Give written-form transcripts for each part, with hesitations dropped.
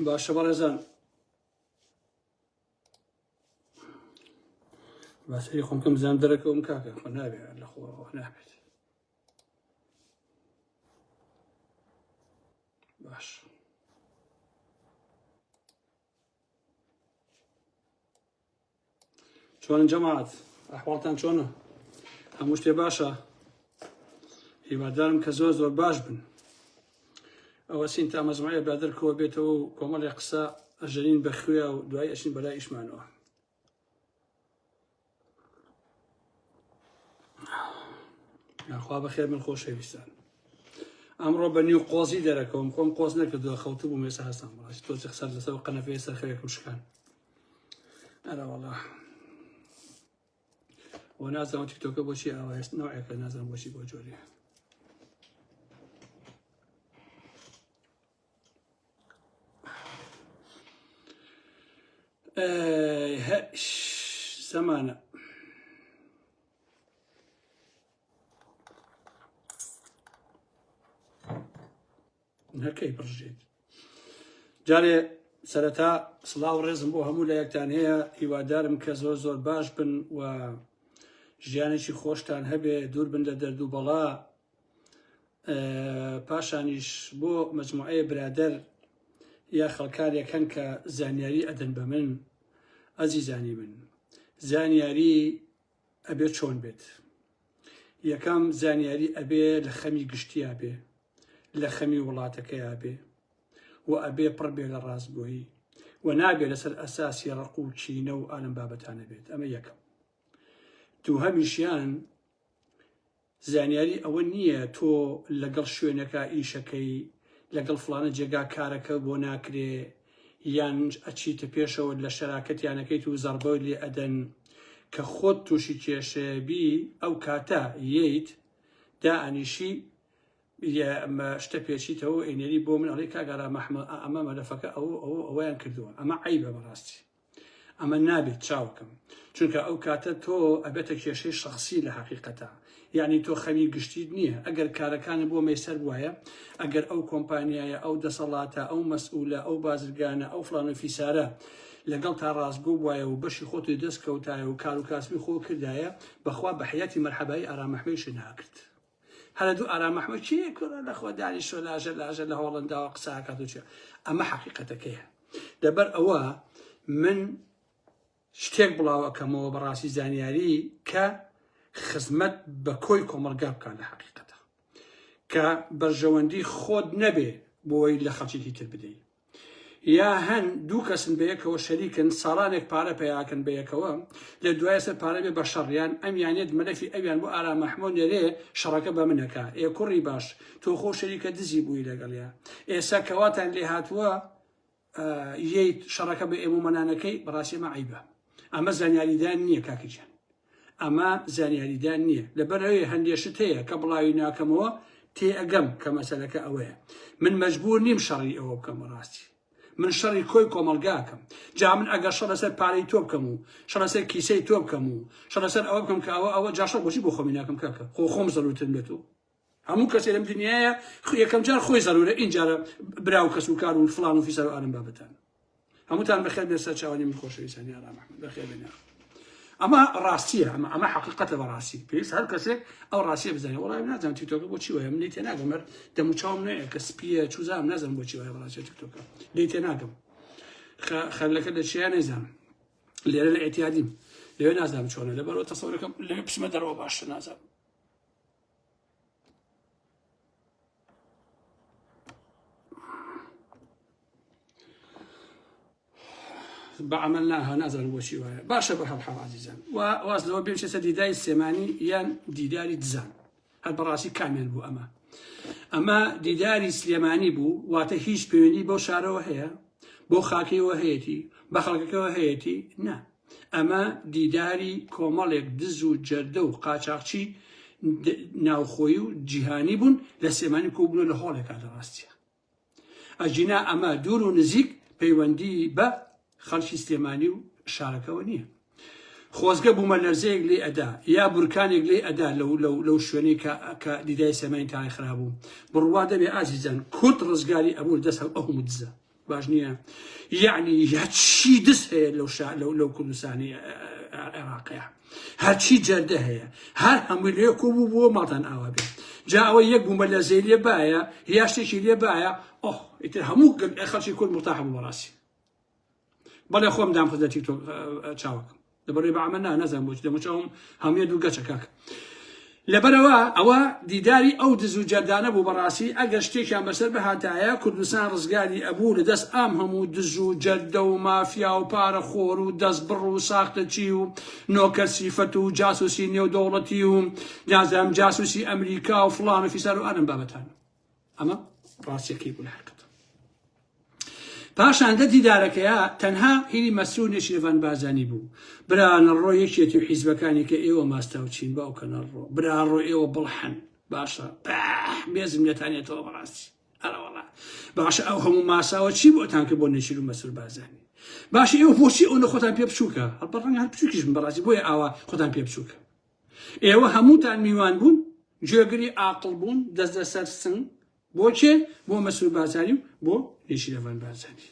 باشە بەڕێزان باسەری خۆم کەم زان دەرەکەوم کاکە خۆ نابێت لە خۆەوە نابێت باش چۆن جەماعەت ئەحواڵتان چۆنە هەموو شتێ باشە هیوادارم کە زۆر زۆر باش بن ئەوە سین تا مەجموعەیە برادەرکەوە بێتەوە و کۆمەڵی قسە ئەژەرین بەخوێ و دوای ئەچین بەلای ئیشمانەوە خوا بەخێر من خۆشەویستان ئەمڕۆ بە نیو قۆزی دەرەکەوم خۆم قۆز نەکردووە خەوتو بووم ێستا هەستان بەڕاستی تۆ قسەر لەسەر قەنەفەیە سەرخەوێکم شکان ئەرە وەڵا و نازانم تیکتۆکە بۆچی ئاوا هێست نەوعێکە نازانم بۆچی بۆ جۆری زەمانە هەرکەی بڕژێت جارێ سەرەتا سڵاو ڕێزم بۆ هەموو لە یەکتان هەیە هیوادارم کە زۆر زۆر باش بن و ژیانێکی خۆشتان هەبێ دوور بن لە دەرد و بەڵا پاشانیش بۆ مەجموعەیە برادەر یا خەڵکارێکەن کە زانیاری ئەدەن بە من ئەزیزانی من زانیاری ئەبێ چۆن بێت یەکەم زانیاری ئەبێ لە خەمی گشتیا بێ لە خەمی وڵاتەکەیە بێ و ئەبێ پڕ بێ لە ڕاستگۆیی و نابێ لەسەر ئەساسی ڕق و چینە و ئالم بابەتانە بێت ئەمە یەکەم دووهەمیشیان زانیاری ئەوە نییە تۆ لەگەڵ شوێنەکە ئیشەکەی لەگەڵ فڵانە جێگا کارەکە بۆ ناکرێ یان ئەچیتە پێشەوە لە شەراکەتیانەکەیت و زەربەوت لێ ئەدەن کە خۆت تووشی کێشەبی ئەو کاتە یەیت دائەنیشی شتە پێچیتەوە ئێنێری بۆ من ئەڵێ کاگەرا ئەمە مەلەفەکە ئەوەیان کردووە ئەمە عیبە بەڕاستی ئەمە نابێت چاوکەم چونکە ئەو کاتە تۆ ئەبێتە کێشەی شخصی لە حەقیقەتە یعنی تۆ خەمی گشتیت نییە ئەگەر کارەکانە بۆ مەیسەر وایە ئەگەر ئەو کۆمپانیایە ئەو دەسەڵاتە ئەو مەسئولە ئەو بازرگانە ئەو فڵانە فیسارە لەگەڵ تا ڕاستگۆ وایە و بەشی خۆتی دەست کەوتایە و کار و کاسبی خۆ کردایە بەخوا بە حیاتی مەرحەبایی ئارامەحمەیشی ناکرد هەر دوو ئارامەحمە چی کوڕە لەخوا دانی شۆ لاژە لە هۆڵنداوە قساکات و چێ ئەمە حەقیقەتەکەیە لەبەر ئەوە من شتێک بڵاوەکەمەوە بەڕاستی زانیاری کە خزمەت بە کۆی کۆمەلگا بکات لە حەقیقەتە کە بەرژەوەندی خۆت نەبێ بۆی لە خەڵکیی تر بدەیت یا هەن دوو کەسن بەیەکەوە شەریکن ساڵانێک پارە پێیاکەن بەیەکەوە لە دوایە سەر پارە بێ بە شەڕیان ئەمیانێت مەلەفی ئەویان بۆ ئارامەحمۆ نێرێ شەڕەکە بە منەکە ئێ کوڕی باش تۆ خۆ شەریکە دزی بووی لەگەڵیا ئێستا کەواتان لێ هاتووە یەیت شەڕەکە بە ئێمومەنانەکەی بەڕاستی ئەمە عیبە ئەمە زانیاریدان نییە کاکیجان ئەمە زانیاریدان نییە لەبەر ئەوێ هەندێشت هەیە کە بڵاوی ناکەمەوە تێ ئەگەم کە مەسەلەکە ئەوەیە من مەجبور نیم شەڕی ئەوە بکەم بەڕاستی من شەڕی کۆی کۆمەلگاکەم جا من ئەگەر شەڕ لەسەر پارەی تۆ بکەم و شەڕ لەسەر کیسەی تۆ بکەم و شەڕ لەسەر ئەوە بکەم کە ئەوە جا شەڕ بۆچی بۆ خۆمی ناکەم کاکە خۆم زەرورترم لە تۆ هەموو کەسێ لەم دنیایە یەکەم جار خۆی زەرورە ئینجارە برا و کەس و کار و فڵان و فیسەر و ئالم بابەتان هەمووتان بەخێر بێ سەر چاوانی من خۆشەویستانی ئارامەحمەد بەخێر بێنە ئەمە ڕاستیە ئەمە حەقیقەتە بەڕاستی پێویست هەر کەسێک ئەو ڕاستیە بزانێت وەڵام نازانم تیکتۆکە بۆچی وایە من لێی تێناگەم هەر دەم و چاوم نەیە کە سپیە چوزام نازانم بۆچی وایە بەڕاستی تیکتۆکە لێی تێناگەم خەلەکە لە چیان نەیزانم لێرە لە ئێتیادیم لەوێ نازانم چۆنە لەبەرەوە تەسەوورەکەم لەوێ بچمە دەرەوە باشتر نازانم بەعمل ناها نازانم بۆچی وایە باشە بە هەڵحەڵ عەزیزان واز لەوە بێم چێسە دیداری سلێمانی یان دیداری دزان هەر بەڕاستی کامیان بوو ئەمە دیداری سلێمانی بوو واتە هیچ پەیوەندی بەو شارەوە هەیە بۆ خاکەوە هەیەی بە خەڵکەکەەوە هەیەی نا ئەمە دیداری کۆمەڵێک دز و جەردە و قاچاقچی ناوخۆیی و جیهانی بوون لە سلێمانی کۆبوونە لە هۆڵێکا لە ڕاستیە ئەجینا ئەمە دوور و نزیک پەیوەندی بە خەڵکی سلێمانی و شارەکەەوە نییە خۆزگە بوومە لەرزەیەک لێ ئەدا یا بورکانێک لێ ئەدا لەو شوێنەی کە دیدای سلێمانی تاای خرابوو بڕوا دەبێ ئازیزان کورد ڕزگاری ئەبوو دەست ئەو هەموو دزە باش نییە یعنی هەرچی دەست هەیە لەو کوردستانی عێراقیە هەرچی جەردە هەیە هەر هەمووی لێ کۆبوو بۆ ماڵتان ئاوا بێ جا ئەوە یەک بوومە لە زەی لێ باە یا شتێکی لێ باە ئیتر هەموو خەڵکی کورد مرتاح بوو بەڕاستی بەڵێ خۆم دام خزە تیکتۆک چاوەکەم لەبەرەوەی بە ئەمە نازانم بۆچی دەمەچەوم هەموویە دوو گەچە کاکە لەبەرەوە ئەوە دیداری ئەو دز و جەردانە بوو بەڕاستی ئەگەر شتێکیان بەسەر بەهاتایە کوردستان ڕزگاری ئەبوو لە دەست ئام هەموو دز و جەردە و مافیا و پارە خۆر و دەست بڕ و ساختە چی و نۆکەر سیفەت و جاسوسی نێودەوڵەتی و نازانم جاسوسی ئەمریکا و فڵان و فیسار و ئەرم بابەتان ئەمە ڕاستیەکەی بوو لە حقیقەت پاشان لە دیدارەکەیە تەنها هیری مەسعود نێچیرەڤان بازانی بوو برانە ڕۆ یەکێتی و حیزبەکانی کە ئێوە ماستاوچین باوکەنە ڕۆ برا ڕۆ ئێوە بڵحن باشە بێزم لێتانێتەوە بەڕاستی ئەرەوەڵا باشە ئەو هەموو ماساوە چی بۆتان کرد بۆ نێچیر و مەسعود بازانی باشە ئێوە بۆچی ئەوە خۆتان پێ بچووکە هەڵبەڕەنگ هەر بچووکیشم بەڕاستی بۆیە ئاوا خۆتان پێ بچووکە ئێوە هەمووتان میوان بوون گوێگری عاقڵ بوون دەست لەسەر سنگ بۆچێ بۆ مەسعود بازانی و بۆ نێچیرەڤان بازانی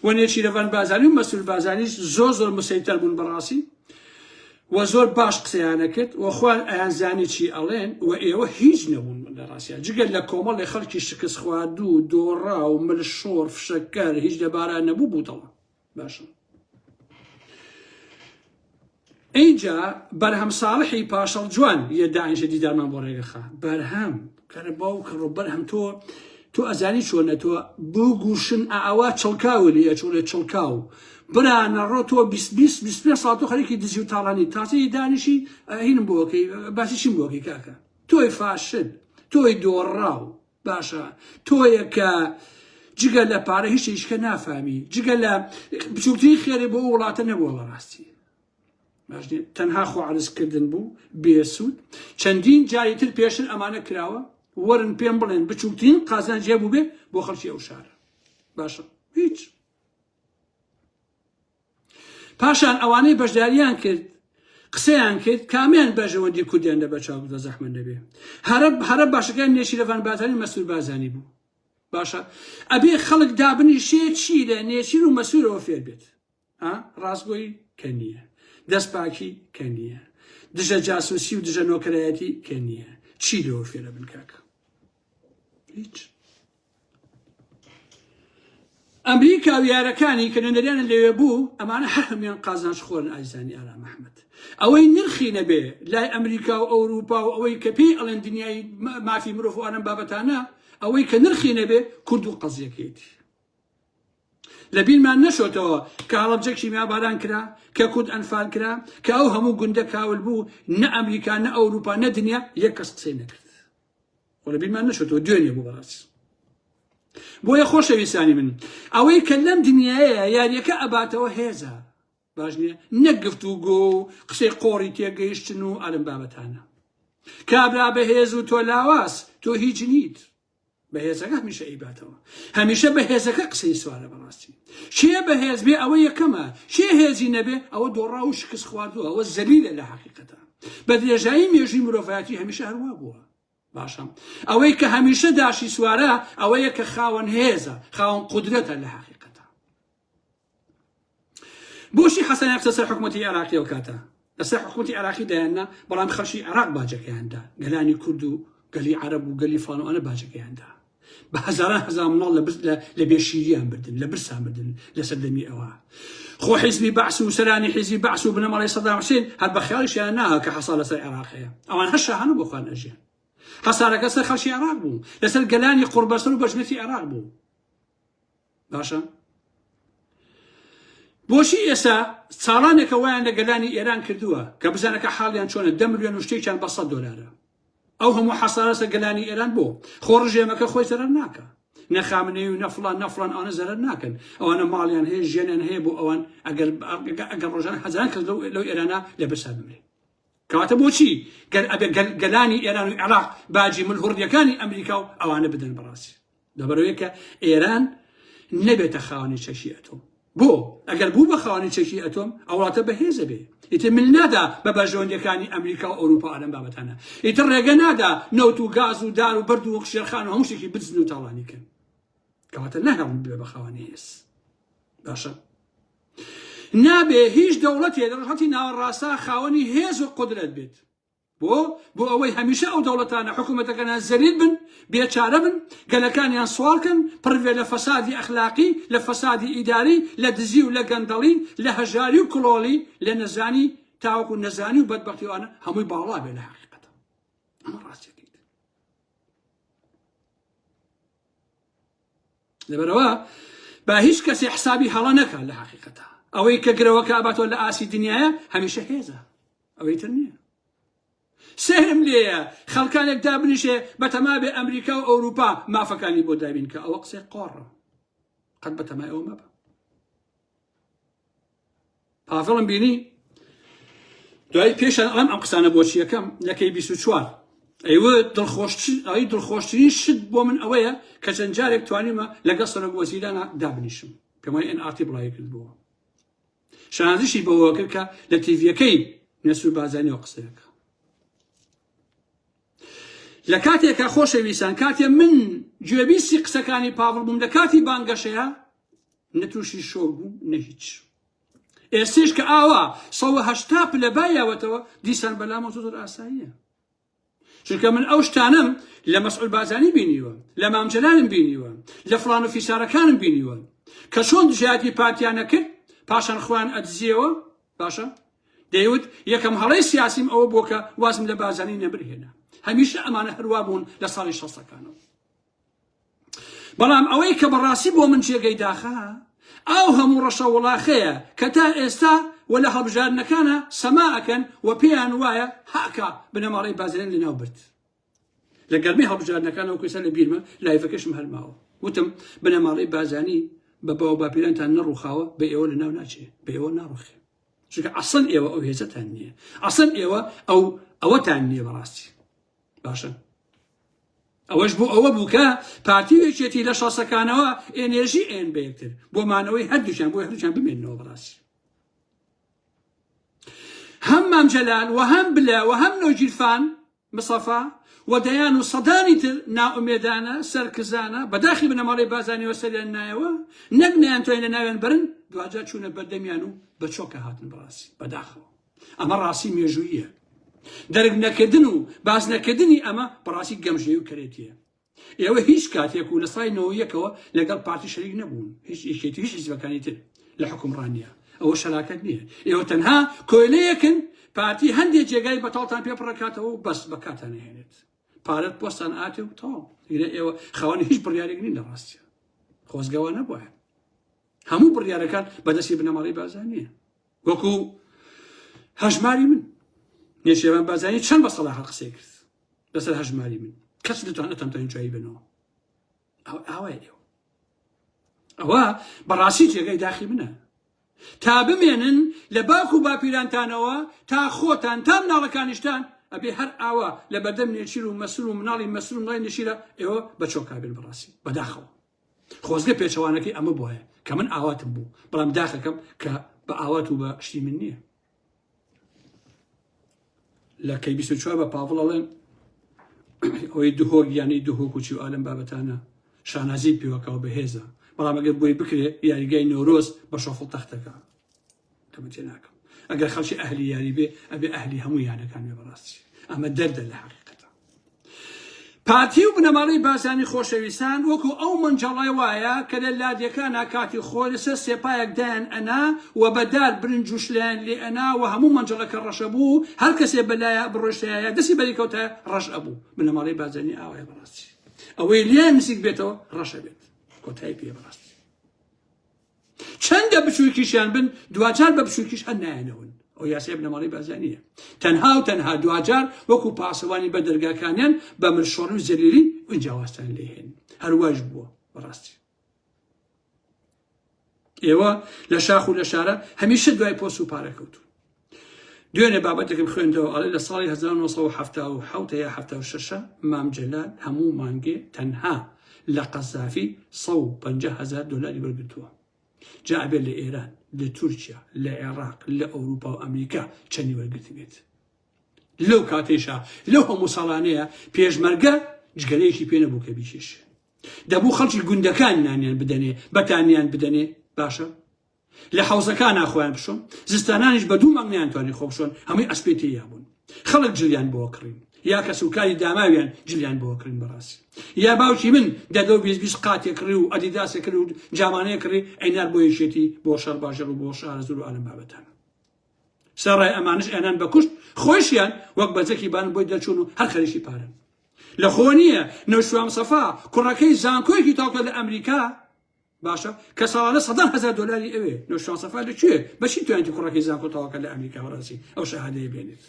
و نێچیرەڤان بازانی و مەسعود بازانیش زۆر مسەیتەر بوون بەڕاستی و زۆر باش قسەیانە کرد و خوان ئەیانزانی چی ئەڵێن و ئێوە هیچ نەبوون لە ڕاستیە جگەل لە کۆمەڵی خەڵکی شکست خواردوو دۆڕا و ملشۆر فشەکەر هیچ لەبارە نەبوو بووتەوە باشە اینجا بەرهەم ساڵحی پاشەڵ جوان یە داعیشە دیدارمان بۆ ڕێگەخا بەرهەم کەرە باو کە ڕۆ بەرهەم تۆ ئەزانی چۆنە تۆ بگوشن ئاوا چڵکاوە لێ ئەچۆڵێ چڵکاو برانە ڕۆ تۆ 25 ساڵ تۆ خەریکی دزی و تاڵانی تاسەی دانیشی هینم بۆکەی باسی چیم بۆکەی کاکە تۆی فاشن تۆی دۆڕاو باشە تۆیە کە جگە لە پارە هیچ هیچکە نافامی جگە لە بچووکتری خێری بۆ وڵاتە نەبووە بەڕاستی تەنها خۆ عرزکردن بوو بێسوود چەندین جاری تر پێشتر ئەمانە کراوە وەرن پێم بڵێن بچووکترین قازان جێ بوو بێ بۆ خەڵکی ئەو شارە باشە هیچ پاشان ئەوانەی بەشداریان کرد قسەیان کرد کامیان بەژەوەندی کوردیان لە بەچاو بدە زەحمە نەبێ هەرە باشەکان نێچیرەڤان بازانی مەسعود بازانی بوو باشە ئەبێ خەڵک دابنی شێ چی لە نێچیر و مەسعودەوە فێر بێت ڕاستگۆیی کە نییە دەستپاکی کە نییە دژە جاسوسی و دژە نۆکەرایەتی کە نییە چی لەوە فێرە بن کاکە هیچ ئەمریکا و یارەکانی کە نوێنەریانە لەوێ بوو ئەمانە هەر هەمیان قازانج خۆرن ئایزانی ئارام ئەحمەد ئەوەی نرخی نەبێ لای ئەمریکا و ئەوروپا و ئەوەی کە پێی ئەڵێن دنیای مافی مرۆڤ و ئەنەم بابەتانە ئەوەی کە نرخی نەبێ کورد و قەزیەکەیەتی لەبیرمان نەشۆتەوە کە هەڵەبجەکی میاباران کرا کە کورد ئەنفال کرا کە ئەو هەموو گوندە کاول بوو نە ئەمریکا نە ئەوروپا نە دنیا یەک کەس قسەی نەکرد و لەبیرمان نەشۆتەوە دوێنێ بوو بەڕاستی بۆیە خۆشەویستانی من ئەوەی کە لەم دنیاەیە یاریەکە ئەباتەوە هێزە باش نییە نەگفت و گۆ و قسەی قۆڕی تێگەیشتن و ئەلم بابەتانە کابرا بەهێز و تۆ لاواز تۆ هیچ نیت بەهێزەکە هەمیشە ئەیباتەوە هەمیشە بەهێزەکە قسەی سوارە بەڕاستی شێ بەهێز بێ ئەوە یەکەمە شێ هێزی نەبێ ئەوە دۆڕا و شکست خواردووە ئەوە زەلیلە لە حەقیقەتە بە درێژایی مێژووی مرۆڤایەتی هەمیشە هەروە بووە باشە ئەوەی کە هەمیشە داشی سوارە ئەوەیە کە خاوەن هێزە خاوەن قودرەتە لە حەقیقەتە بۆشی حەسەن ئەفسە سەر حکومەتی عێراقی ئەو کاتە لەسەر حکومەتی عێراقی دایاننا بەڵام خەڵکی عێراق باجەکەیاندا گەلانی کورد و گەلی عەرەب و گەلی فڵانوانە باجەکەیاندا بە هەزاران مناڵ لە بێشیریان بردن لە برسان بردن لە سەردەمی ئەوە خۆ حیزبی بەعس و سەرانی حیزبی بەعس و بنەماڵی سەدام حوسێن هەر بە خەیاڵیشیان ناهات کە حەسا لەسەر عێراقەیە ئەوان هەر شاهانە بۆ خوان ئەژیان حەسارەکە سەر خەڵکی عێراق بوو لەسەر گەلانی قوربەسەر و بەژنەتی عێراق بوو باشە بۆشی ئێستا ساڵانێکە وایان لە گەلانی ئێران کردووە کە بزانەکە حاڵیان چۆنە 10 ملیۆن و شتێکیان بە $100 ئەو هەموو حەسارەسە گەلانی ئێران بۆ خۆ ڕژێمەکە خۆی زەرەر ناکە نەخامنەی و نەفڵان ئەوانە زەرەر ناکەن ئەوانە ماڵیان هەیە ژیانیان هەیە بۆ ئەوان ئەگەر ڕۆژان هەزاران کەس لەو ئێرانە لە برسا بمرێ کەواتە بۆچی گەلانی ئێران و عێراق باجی ملهوڕیەکانی ئەمریکا و ئەوانە بدەن بەڕاستی لەبەرەوەی کە ئێران نەبێتە خاوەنی چەکی ئەتۆم بۆ ئەگەر بوو بە خاوەنی چەکی ئەتۆم ئەوڵاتە بەهێزە بێ ئیتر من نادا بە بەژەوەندەکانی ئەمریکا و ئەوروپا ئەلەم بابەتانە ئیتر ڕێگە نادا نەوت و گاز و دار و بەرد و شێرخان و هەموو شتێکی بزن و تاڵانیکەن کەواتە ناهێڵن بێ بە خاوەنی هێز باشە نابێ هیچ دەوڵەتێ لە ڕۆژهەڵاتی ناوەڕاستە خاوەنی هێز و قودرەت بێت بۆ ئەوەی هەمیشە ئەو دەوڵەتانە حکوومەتەکانیان زەلیل بن بێچارە بن گەلەکانیان سوالکن پڕوێ لە فەسادی ئەخلاقی لە فەسادی ئیداری لە دزی و لە گەندەڵی لە هەژاری و کڵۆڵی لە نەزانی تاوەکو نەزانی و بەدبەختیوانە هەمووی باڵا بێ لە حەقیقەتە ئەمە ڕاستیەکەیت لەبەرەوە با هیچ کەسی حسابی هەڵە نەکات لە حەقیقەتە ئەوەی کە گرەوەکە ئاباتەوە لە ئاسی دنیایە هەمیشە هێزە ئەوەی تر نییە سهم لێیە خەڵکانێک دابنیشێ بەتەما بێ ئەمریکا و ئەوروپا مافەکانی بۆ دابین کە ئەوە قسەی قۆڕە قەت بەتەمای ئەوە مەبە پافڵم بینی دوای پێشان ئەم قسانە بۆ چیەکەم لەکەی 24 ئەیوە دڵخۆشترین شت بۆ من ئەوەیە کە چەند جارێک توانیمە لەگەڵ سەرۆک وەزیرانە دابنیشم پێمای NRT بڵاوی کردبووە شانازیشی بەوە کرد کە لە تیڤیەکەی نەسوور بازانیەوە قسەیەکە لە کاتێکە خۆشەویستان کاتێ من گوێبیستی قسەکانی پاڤڵ بووم لە کاتی بانگەشەیە نەتووشی شۆک بوو نە هیچ ئێستش کە ئاوا 180 لە بایەوەتەوە دیسان بەلامە زۆر ئاساییە چونکە من ئەو شتانم لە مەسعود بازانی بینیوە لە مامجلالم بینیوە لە فڵان و فیسارەکانم بینیوە کە چۆن دژایەتی پارتیانە کرد پاشان خوان ئەدزیەوە باشە دەیوت یەکەم هەڵەی سیاسیم ئەوە بووە کە وازم لە بازانی نەبرهێنا هەمیشە ئەمانە هەروە بوون لە ساڵی 60ەکانەوە بەڵام ئەوەی کە بەڕاستی بۆ من جێگەی داخە ئەو هەموو ڕەشە وڵاخەیە کە تا ئێستا و لە هەڵبژاردنەکانە سەماعەکەن و پێیان وایە هاکە بنەماڵەی بازرێن لەناو برد لە گەرمەی هەڵبژاردنەکانەوە کوێسە لە بیرمە لایڤەکەشم هەرماوە وتم بنەماڵەی بازانی بە باو باپیرانتان نەڕووخاوە بە ئێوە لەناو ناچێ بە ئێوە ناڕوخێ چونکە ئەسڵ ئێوە ئەو هێزەتان نییە ئەسڵ ئێوە ئەوەتان نییە بەڕاستی باشە ئەوەش بۆ ئەوە بوو کە پارتیوێکێتی لە شەسەکانەوە ئێنێژی ئێن بەیەکتر بۆمانەوەی هەردووچیان بۆ هەردووچیان بمێنەوە بەڕاستی هەم مامجەلال و هەم بلا و هەم نۆجیرفان مصەفا و دەیان و سەدانی تر ناومێدانە سەرکزانە بەداخی بنەماڵەی بازانیەوە سەریان نایەوە نەک نیان لە ناوێن برن دوجار چوونە بەردەمیان و بە چۆکە هاتن بەڕاستی بەداخەوە ئەمە ڕاستی مێژوویە دەرگ نەکردن و باز نەکردنی ئەمە بەڕاستی گەمژەی و کەرێتیە ئێوە هیچ کاتێک و لە سای 91ەوە لەگەڵ پارتی شەریک نەبوون هیچ یەکێتی هیچ حیزبەکانی تر لە حکومڕانیە ئەوە شەراکەت نییە ئێوە تەنها کۆیلەیەکن پارتی هەندێک جێگای بەتاڵتان پێ پڕەکاتەوە و بەس بەکاتان نهێنێت پارەت پۆستان ئاتێ و تەواو ئێوە خەوانی هیچ بڕیارێک نین لە ڕاستیە خۆزگەوە نەبووە هەموو بڕیارەکان بەدەستی بنەماڵەی بازانیە وەکو هەژماری من نێچێوان بازانی چەند بە سەڵاح قسەی کرد لەسەر هەژماری من کەس دەتوانێت تەمتەنی جوایی بنەوە ئەوەیە ئەوە بەڕاستی جێگەی داخی منە تا بمێنن لە باوک و باپیرانتانەوە تا خۆتان تا مناڵەکانیشتان ئەبێ هەر ئاوا لە بەردەم نێچیر و مەسول و مناڵی مەسول و مناڵی نێچیرە ئێوە بە چۆکابێن بەڕاستی بەداخەوە خۆزگە پێچەوانەکەی ئەمە بۆیە کە من ئاواتم بوو بەڵام داخەکەم کە بە ئاوات و بە شتی من نییە لە کەی 24 بە پاڤڵەڵێن ئەوەی دوهۆک یانەی دوهۆک و چی و ئالەم بابەتانە شانازی پێوەکەوە بەهێزە بەڵام ئەگەر بۆی بکرێ یاریگای نۆرۆز بە شۆفڵ تەختەکە کەمە تێ ناکەم ئەگەر خەڵکی ئەهلی یاری بێ ئەبێ ئەهلی هەموو یانەکان بێ بەڕاستی ئەمە دەردە لە حەقیقەتە پارتی و بنەماڵەی بازانی خۆشەویستان وەکو ئەو منجەڵای وایە کە لە لادیەکانە کاتی خۆی لەسەر سێپایەک دایان ئەنا و بەدار برنج و شلیان لێ ئەنا و هەموو منجەڵەکە ڕەشە بوو هەر کەسێ بەلایە بڕۆشتایە دەستی بەریکەوتە ڕەش ئەبوو بنەماڵەی بازانی ئاوایە بەڕاستی ئەوەی لیان نزیک بێتەوە ڕەشە بێت کۆتایی پێ بەڕاستی چەندە بچووکیشیان بن دوجار بە بچووکیش هەر نایەنەون ئەو یاسای بنەماڵەی بازانیە تەنها و تەنها دوجار وەکو پاسەوانی بە دەرگاکانیان بە ملشۆڕ و زەلیلی ئەنجاوازتان لێهێن هەرواش بووە بەڕاستی ئێوە لە شاخ و لە شارە هەمیشە دوای پۆست و پارەکەوتون دوێنێ بابەتێکم خوێندەوە ئەڵێ لە ساڵی 1970 یا 76 مامجەلال هەموو مانگێ تەنها لە قەزافی 150,000 دۆلاری وەرگرتووە جا ئەبێت لە ئێران لە تورکیا لە عێراق لە ئەوروپا و ئەمریکا چەندی وەرگرتی بێت لەو کاتێشا لەو هەموو ساڵانەیە پێشمەرگە جگەلەیەکی پێ نەبوو کە بیکێشێ دەبوو خەڵکی گوندەکان نانیان بدەنێ بەتانیان بدەنێ باشە لە حەوزەکان ناخۆیان بشۆن زستانانیش بە 2 مانگ نیانتوانی خۆ بشۆن هەمووی ئەسپێتی یابوون خەڵک جلیان بۆ کڕین یا کە سوکاری داماویان جلیان بۆ کڕین بەڕاستی یا باوکی من دەدە و 20 قاتێک کڕی و ئەدیداسێک کرد و جامانەیە کڕی ئەینار بۆ یەشێتی بۆ شەڕ باژەڕ و بۆ شارەزور و ئالەم بابەتان سەرڕای ئەمانش ئێنان بە کوشت خۆشیان وەک بەجەکی بان بۆی دەرچوون و هەر خەریکی پارن لە خۆ نییە نەوشوام سەفا کوڕەکەی زانکۆیەکی تاوکە لە ئەمریکا باشە کە ساڵانە $100,000 ئەوێ نەوشوام سەفا لەکوێ بەچی توانیتی کوڕەکەی زانکۆ تاوکە لە ئەمریکا وەڕاستی ئەو شەهادەیە بێنێت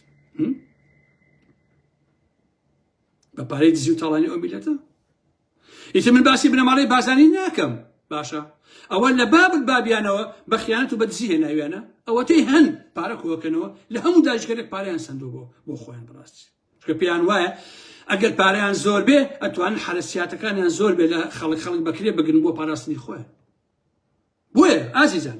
بە پارەی دزی و تاڵانی ئەو میلەتە ئیتر من باسی بنەماڵەی بازانی ناکەم باشە ئەوە لە بابت بابیانەوە بە خیانەت و بە دزی هێناویانە ئەوە تێی هەن پارە کۆکەنەوە لە هەموو داژگەرێک پارەیان سندوو بۆ خۆیان بڕاستی چکە پێیان وایە ئەگەر پارەیان زۆر بێ ئەتوانن حرەسیاتەکانیان زۆر بێ لە خەڵک بەکرێ بگرن بۆ پاراستنی خۆیان بۆیە ئازیزان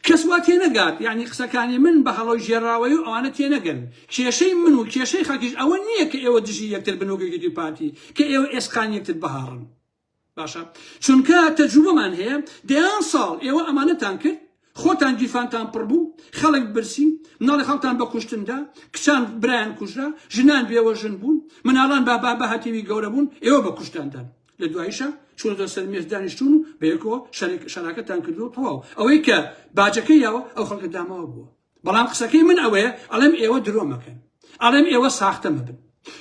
کەس وا تێنەگات یعنی قسەکانی من بە هەڵەوەی ژێراوەی و ئەوانە تێنەگەن کێشەی من و کێشەی خەڵکیش ئەوە نییە کە ئێوە دژی یەکتر بنۆگەیەکی پارتی کە ئێوە ئێسقان یەکتر بەهاڕن باشە چونکە تەجروبەمان هەیە دەیان ساڵ ئێوە ئەمانەتان کرد خۆتان گیرفانتان پڕ بوو خەڵک برسی مناڵی خەڵکتان بە کوشتندا کچان برایان کوژرا ژنان بێوە ژن بوون مناڵان بە هاتیوی گەورە بوون ئێوە بە کوشتاندان لە دواییشە چونەتە سەر مێز دانیشتون و بەیەکەوە شەراکەتان کردو تەواو ئەوەی کە باجەکەی یاوە ئەو خەڵکە داماوە بووە بەڵام قسەکەی من ئەوەیە ئەڵێم ئێوە درۆ مەکەن ئەڵێم ئێوە ساختە مەبن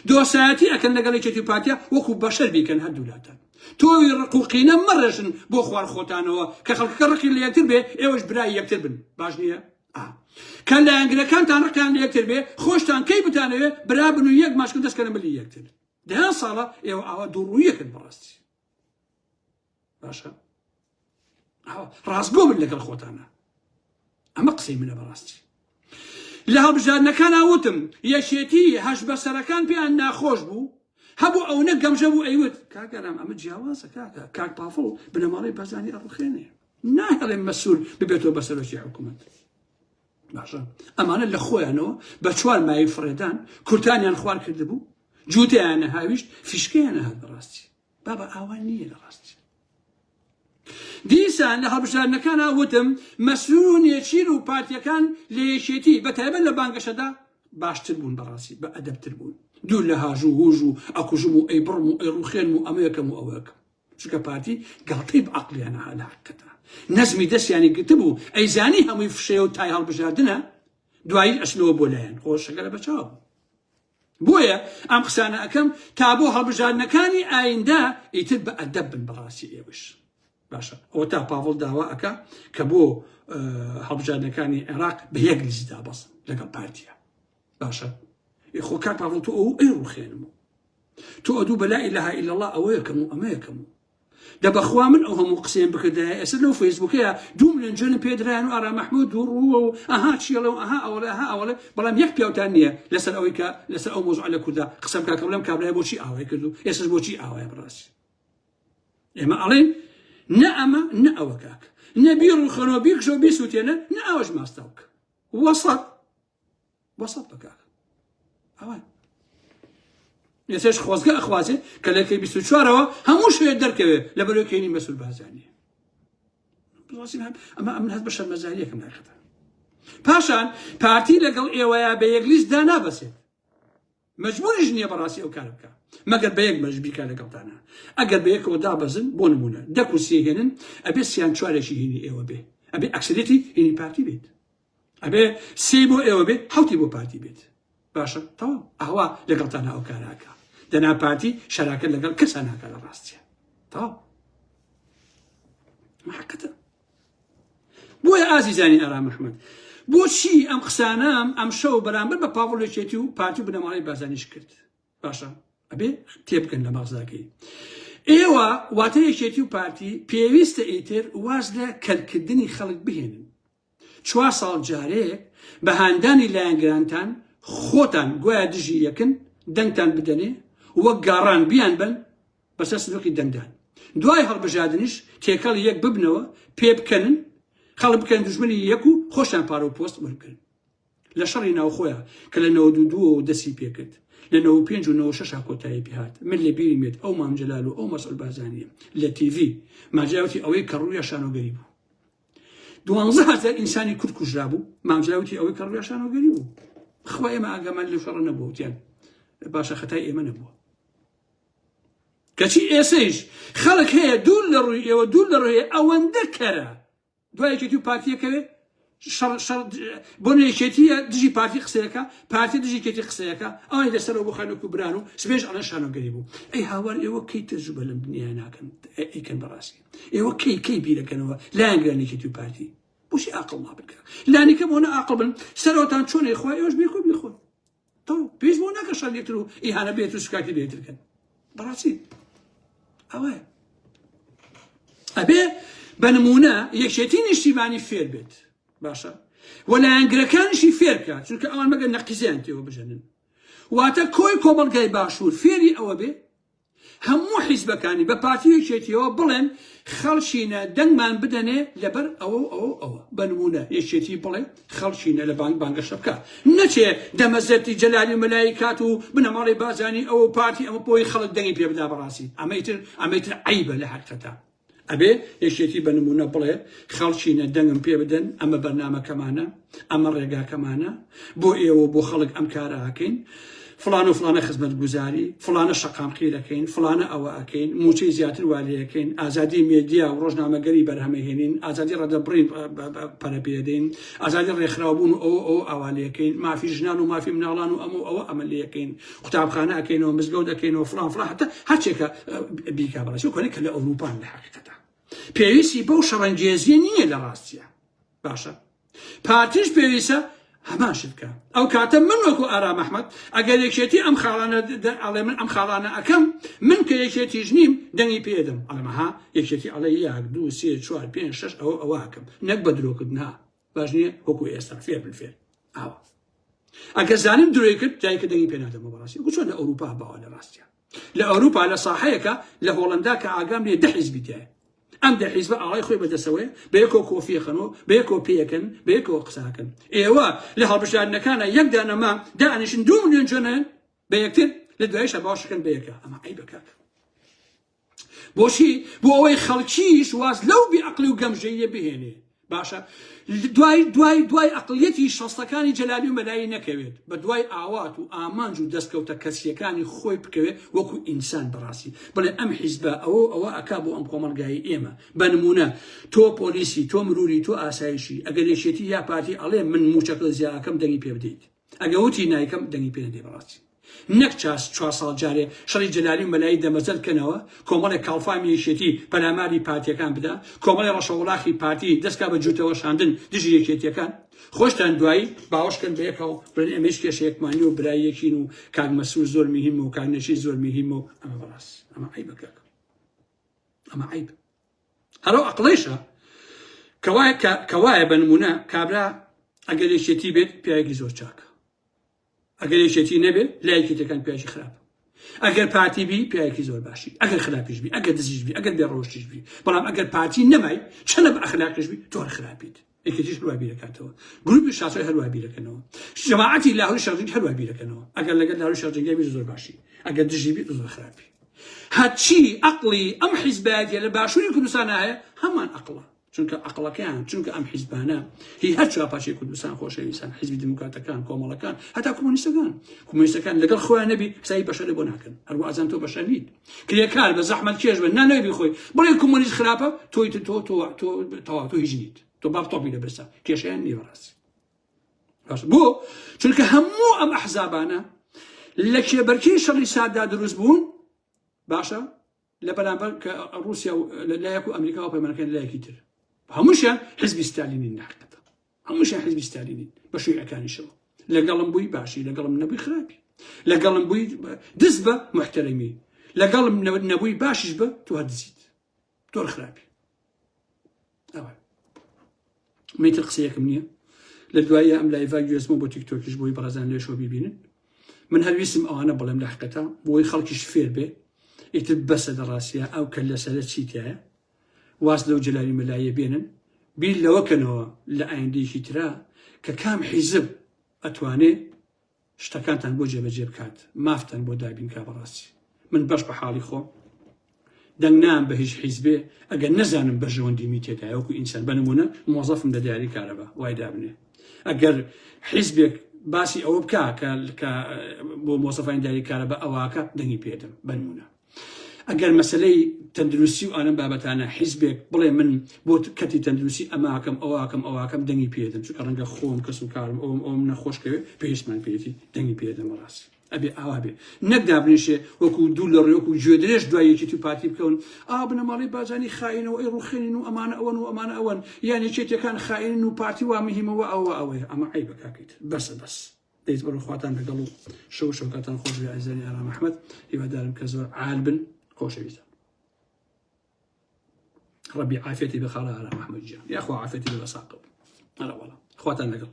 دۆسایەتی ئەکەن لەگەڵ یەکێتی پارتیا وەکو بەشەر بیکەن هەردوولاتان تۆی ڕقوقینە مەڕێژن بۆ خوار خۆتانەوە کە خەڵکەکە ڕقی لە یەکتر بێ ئێوەش برای یەکتر بن باش نییە کە لایەنگرەکانتان ڕقیان لە یەکتر بێ خۆشتان کەی بتانەوێ برا بن و یەک ماشکن دەستکەنە ملی یەکتر دەیان ساڵە ئێوە ئاوا دووڕوویەکن بەڕاستی باشە ڕاستگۆ بن لەگەڵ خۆتانە ئەمە قسەی منە بەڕاستی لە هەڵبژاردنەکان ئاوتم یەکێتی هەش بەسەرەکان پێیان ناخۆش بوو هەبوو ئەوەنە گەمژە بوو ئەیوت کاگەرام ئەمە جیاوازە کاکە کاک پافڵ بنەماڵی بەزانی ئەڕوخێنێ ناهێڵێن مەسوول ببێتەوە بەسەرۆکی حکوومەت باشە ئەمانە لە خۆیانەوە بە 4 مای فرێدان کورتانیان خوار کرده بوو جووتیانە هاویشت فیشکیانە هات بەڕاستی بابە ئاوان نییە لە ڕاستی دیسان لە هەڵبژاردنەکان ئاوتم مەسئول نێچیر و پارتیەکان لە یەکێتی بەتایبەت لە بانگەشەدا باشتر بوون بەڕاستی بە ئەدەبتر بوون دوور لە هاژوو هوژ و ئەکوژم و ئەیبڕم و ئەیڕوخێنم و ئەمەیەکەم و ئەوەکەم چکە پارتی گاڵتەی بە عەقلیانە لە حەقەتە نەزمی دەستیانی گرت بوو ئەیزانی هەمووی فشەیە و تای هەڵبژاردنە دوایی ئەچنەوە بۆ لایەن خۆشەگەرە بەچاو بۆیە ئەم قسانە ئەەکەم تا بۆ هەڵبژاردنەکانی ئایندا ئیتر بە ئەدەب بن بەڕاستی ئێوەش باشە ئەوە تا پاوڵ داوا ئەکا کە بۆ هەڵبژاردنەکانی عێراق بە یەک لیزدا بەسن لەگەڵ پارتیە باشە خۆ کاک پاوڵ تۆ ئەو ئەیڕوخێنم تۆ ئەدوو بە لا ئیلاها ئیلا الله ئەوەیەکەم و ئەمەیەکەم و دەبەخوا من ئەو هەموو قسەیان بکردایە ئێستا لەو فەیسبووکەیە 2 ملیۆن جوێنم پێدرایان و ئارا مەحموود دووڕووە و ئەها چیەڵە و ئەها ئەوڵێ بەڵام یەک پیاوتان نییە لەسەر ئەوەی کە لەسەر ئەو مۆزوع لە کووردا قسەم کاکە بڵێم کابرای بۆچی ئاوای کرد و ئێستاش بۆچی ئاوایە بڕاستی ئێمە ئەڵێن نە ئەمە نە ئەوە کاک نە بیر و خەنەوە بیرکشەوە بیسووتێنە نە ئەوەش ماستاوکە وەسەط بە کاک ئەوان ئێسش خۆزگە ئەخوازێ کە لەکەی 24ەوە هەموو شوێ دەرکەوێ لە بەرەوەکەینی مەسئول بازانیە ئەمە من هەست بە شەرمەزاریەکەم ناکەتە پاشان پارتی لەگەڵ ئێوەیە بە یەکلیست دانابەسێت مەجبوریش نییە بەڕاستی ئەو کار بکە مەگەر بە یەک مەژبیکە لەگەڵتانە ئەگەر بە یەکەوە دابەزن بۆ نمونە 10 کورسی هێنن ئەبێ 34 هینی ئێوە بێ ئەبێ ئەکسەرێتی هینی پارتی بێت ئەبێ 3 بۆ ئێوە بێ 7 بۆ پارتی بێت باشە تەواو ئەوا لەگەڵتانە ئەو کاراکە دەنا پارتی شەراکەت لەگەڵ کەسە ناکە لە ڕاستیە تەواو حەقەتە بۆیە ئازیزانی ئارام محمەد بۆچی ئەم قسانەم ئەم شەو بەرامبەر بە پاوڵێکێتی و پارتی و بنەماڵی بازانیش کرد باشە ئەبێ تێبکەن لە مەغزاکەی ئێوە واتە یەکێتی و پارتی پێویستە ئیتر واز لە کەرکردنی خەڵک بهێنن 4 ساڵ جارێک بە هاندانی لایەنگرانتان خۆتان گویا دژی یەکن دەنگتان بدەنێ وەک گاڕان بیان بن بەسەر سنووری دەنگدان دوای هەڵبژاردنیش تێکەڵ یەک ببنەوە پێ بکەنن خەڵک بکەن دوژمنی یەک و خۆشیان پارە و پۆست وەرگن لە شەڕی ناوخۆیە کە لە 92 دەستی پێکرد لە 95 و 96 کۆتایی پێهات من لە بیرم بێت ئەو مام جەلال و ئەو مەسعود بازانیە لە تیڤی ماجراوتی ئەوەی کە ڕوویە شانۆگەری بوو 12000 ئینسانی کورد کوژرا بوو مام جەلاوتی ئەوەی کە ڕوویە شانۆگەری بوو خوا ئێمە ئاگامان لەو شەڕە نەبووە وتیان باشە خەتای ئێمە نەبووە کەچی ئێسەیش خەڵک هەیە دوور لە ڕووی ئێوە دوور لە ڕووی ئەوەندە کەرە دوایەکێتی و پارتیەکەوێ بۆ نێکێتیە دژی پارتی قسەیەکە پارتی دژی کێتی قسەیەکە ئەوانی لەسەرەوە بۆ خانووک و بران و سبێژ ئەڵەن شانۆگەری بوو ئەی هاوار ئێوە کەی تەجروبە لەم دنیای ناکەن ئەیکەن بەڕاستی ئێوە کەی بیرەکەنەوە لایەنگران نێکێتی و پارتی بۆشی عاقڵ نابکە لانیکە بۆ نە عاقڵ بن سەرەوەتان چۆنێ خوا ئێوەش بێکۆ بیخۆن تۆ پێش بۆ ناکە شەڕ یەکتر و ئیهانە بێت و سوکاتی لێترکەن بەڕاستی ئەوەیە ئەبێ بە نمونە یەکێتی نیشتیمانی فێر بێت باشە و لایەنگرەکانیشی فێرکە چونکە ئەوان مەگە نەقیزیان تێوە بژەنن واتە کۆی کۆمەڵگای باشوور فێری ئەوە بێ هەموو حیزبەکانی بە پارتی یەکێتیەوە بڵێن خەڵچینە دەنگمان بدەنێ لەبەر ئەوە بە نمونە یەکێتی بڵێ خەڵچینە لە بانگەشە بکە نەچێ دەمەزەتی جەلالی و مەلایکات و بنەماڵی بازانی ئەوە پارتی ئەمە بۆی خەڵک دەنگی پێ بدا بەڕاستی ئەمەیتر عیبە لە حەقیقەتە ئەبێ یەکێتی بە نمونە بڵێ خەڵچینە دەنگم پێ بدەن ئەمە بەرنامەکەمانە ئەمە ڕێگاکەمانە بۆ ئێوە بۆ خەڵک ئەم کارە ئاکەین فلان و فلانە خزمەت گوزاری فلانە شەقامقیرەکەین فلانە ئەوە ئەکەین موچەی زیاتر والیەکەین ئازادی مێدیا و ڕۆژنامەگەری بەرهەمەهێنین ئازادی ڕەدەبڕین پەرەپێدەین ئازادی ڕێکخراوبوون و ئەو ئاوالیەکەین مافی ژنان و مافی مناڵان و ئەوە ئەمەلیەکەین قوتابخانە ئەکەینەوە مزگەوت ئەکەینەوە فلان حتا هەرچێکە بیکا بەڕاستی و کۆنێک کە لە ئەوروپان لە حەقیقەتە پێویستی بەو شەڕەنگێزیە نییە لە ڕاستیە باشە پارتیش پێویستە هەماشت بکە ئەو کاتە من وەکو ئارام ئەحمەد ئەگەر یەکێتی ئەم خاڵانە ئەڵێ من ئەم خاڵانە ئەکەم من کە یەکێتیش نیم دەنگی پێدەم ئەڵێمەها یەکێتی ئەڵێ 1 2 3 4 5 6 ئەوە ئەکەم نەک بە درۆکردنها باش نییە وەکو ئێستا فێر بن فێر ئاوە ئەگەر زانم درۆی کرد جایکە دەنگی پێ نادەمەوە بەڕاستی وەکو چۆن لە ئەوروپا باوە لە ڕاستیە لە ئەوروپا لە ساحەیەکە لە هۆڵەندا کە ئاگام لێ 10 حیزبی تایە ئەم دە حیزبە ئاڵای خۆی بەدەسەوەی بە یەکەوە کۆفیەخەنەوە بە یەکەوە پێیەکەن بە یەکەوە قساکەن ئێوە لە هەڵبژاردنەکانە یەک دانەما دانیشن 2 ملیۆن جۆنن بە یەکتر لە دوایشە باشەکەن بە یەکە ئەمە عیبە کاکە بۆشی بۆ ئەوەی خەڵکیش واز لەو بێعەقلی و گەمژەیە بهێنێ باشە دوای عەقڵیەتی شەستەکانی جەلالی و مەلایی نەکەوێت بە دوای ئاوات و ئامانج و دەستکەوتە کەسیەکانی خۆی بکەوێت وەکو ئینسان بەڕاستی بڵێ ئەم حیزبە ئەوە ئەکا بۆ ئەم کۆمەڵگایی ئێمە بە نمونە تۆ پۆلیسی تۆ مروری تۆ ئاسایشی ئەگەر یەکێتی یا پارتی ئەڵێ من موچەکە زیاکەم دەنگی پێ بدەیت ئەگە وتی نایکەم دەنگی پێ نەدەی بەڕاستی نەک 4 ساڵ جارێ شەڕی جەلالی و مەلایی دەمەزەل کەنەوە کۆمەڵێک کاڵفامی یەکێتی پەلاماری پارتیەکان بدا کۆمەڵی ڕەشەوڵاخی پارتی دەستکا بە جووتەوە شاندن دژی یەکێتیەکان خۆشتان دوایی باوەشکن بە یەکەوە بڵێن ئەمەش کێشەیەکمانی و برایەکین و کاک مەسوور زۆر میهمە و کاک نەشید زۆر میهمە و ئەمە بەڕاست ئەمە عیبە کاکە ئەمە عیب هەرەو عەقڵیشە کەوایە بە نمونە کابرا ئەگەر یەکێتی بێت پیاوێکی زۆر چاکە ئەگەر یەکێتی نەبێت لایەکێتەکان پیاوێکی خراپە ئەگەر پارتی بی پیاوێکی زۆر باشی ئەگەر خراپیش بی ئەگەر دزیش بی ئەگەر بێڕۆشتیش بی بەڵام ئەگەر پارتی نەمای چەنە بە ئەخلاقیش بی تۆ خراپیت یەکێتیش هەروە بیرەکاتەوە گروپی شاسۆی هەروە بیرەکەنەوە جەماعەتی لاهوری شەڕجەنگ هەروە بیرەکەنەوە ئەگەر لەگەر لاهوری شەڕجەنگی بی زۆر باشی ئەگەر دژی بی زۆر خراپی هەرچی عەقڵی ئەم حیزبایەتیە لە باشووری کوردستان هەیە هەمان عەقڵە چونکە عەقڵەکەیان چونکە ئەم حیزبانە هی هەر چاپاشی کوردستان خۆشەویستان حیزبی دموکراتەکان کۆمەڵەکان هەتا کۆمۆنیستەکان لەگەڵ خۆیان نەبی سایی بەشەرێ بۆ ناکەن هەروە ئازان تۆ بەشەر نیت کرێکار بە زەحمەت کێش بە نانەوێبی خۆی بڵێ کۆمۆنیست خراپە تۆ هیچ نیت تۆ با تۆپی لەبرسا کێشەیان نیە بەڕاستی باش بۆ چونکە هەموو ئەم ئەحزابانە لە کێبەرکەی شەڕی ساددا دروست بوون باشە لە بەرامبەر کە رووسیا لایەک و ئەمریکا و پەیمانەکان لایەکی تر هەمووشیان حیزبی ستالینین ناحقەتە هەمووشیان حیزبی ستالینین بە شوێعەکانیشەوە لەگەڵم بووی باشی لەگەڵم نەبووی خراپی لەگەڵم بووی دست بە محتەرەمی لەگەڵم نەبووی باشیش بە تۆ هەردزیت تۆ خراپی ئەوە میتر قسەیەکم نییە لە دوایە ئەم لایڤای گوێزمە بۆ تیکتۆکیش بۆی بەڕێزان لێشەوە بیبینن من هەرویستم ئەوانە بەڵێم لە حقیقەتە بۆی خەڵکیش فێر بێ ئیتر بەسە لە ڕاستیە ئەو کە لەسەرە چیتایە واز لەو جەلالی مەلایە بێنن بیر لەوەکەنەوە لە ئایندێکی ترا کە کام حیزب ئەتوانێ شتەکانتان بۆ جێبەجێ بکات مافتان بۆ دابینکا بەڕاستی من بەش بە حاڵی خۆم دەنگنام بە هیچ حیزبێ ئەگەر نەزانم بەرژەوەندیمی تێدا وەکو ئینسان بنمونە مۆزەفم لە دیاری کارەبە وای دابنێ ئەگەر حیزبێک باسی ئەوە بکە کە بۆ مۆزەفانی دیاری کارەبە ئەواکە دەنگی پێدەم بنمونە ئەگەر مەسلەی تەندروستی و ئانەم بابەتانە حیزبێک بڵێ من بۆ کەتی تەندروستی ئەماکەم ئەواکەم دەنگی پێدەم چونکە ڕەنگە خۆم کەس و کارم ئەوم نەخۆشکەوێ پێویستمان پێێتی دەنگی پێدەم ڕاست ئەبێ ئاوا بێ نەک دابنیشێ وەکو دوو لە ڕێوەکو گوێ درێژ دوایەکی تو پارتی بکەون بنەماڵی بازانی خاینەوە ئەی ڕوخێنین و ئەمانە ئەوەن و ئەمانە ئەوەن یان یەکێتەکان خاینن و پارتی وا مهمەوە ئەوەیە ئەمە عیب بکاکەیت بەسە بەس دەیت بەڕ خواتان لەگەڵ و شەوکاتان خۆش بێ ئازاری ئارام ئەحمەد هیوادارم کە زۆر عال بن خۆشەویستە ربي عافيتي بخلا على محمد جان يا اخو عافيتي بساقب هلا والله اخواتنا نقل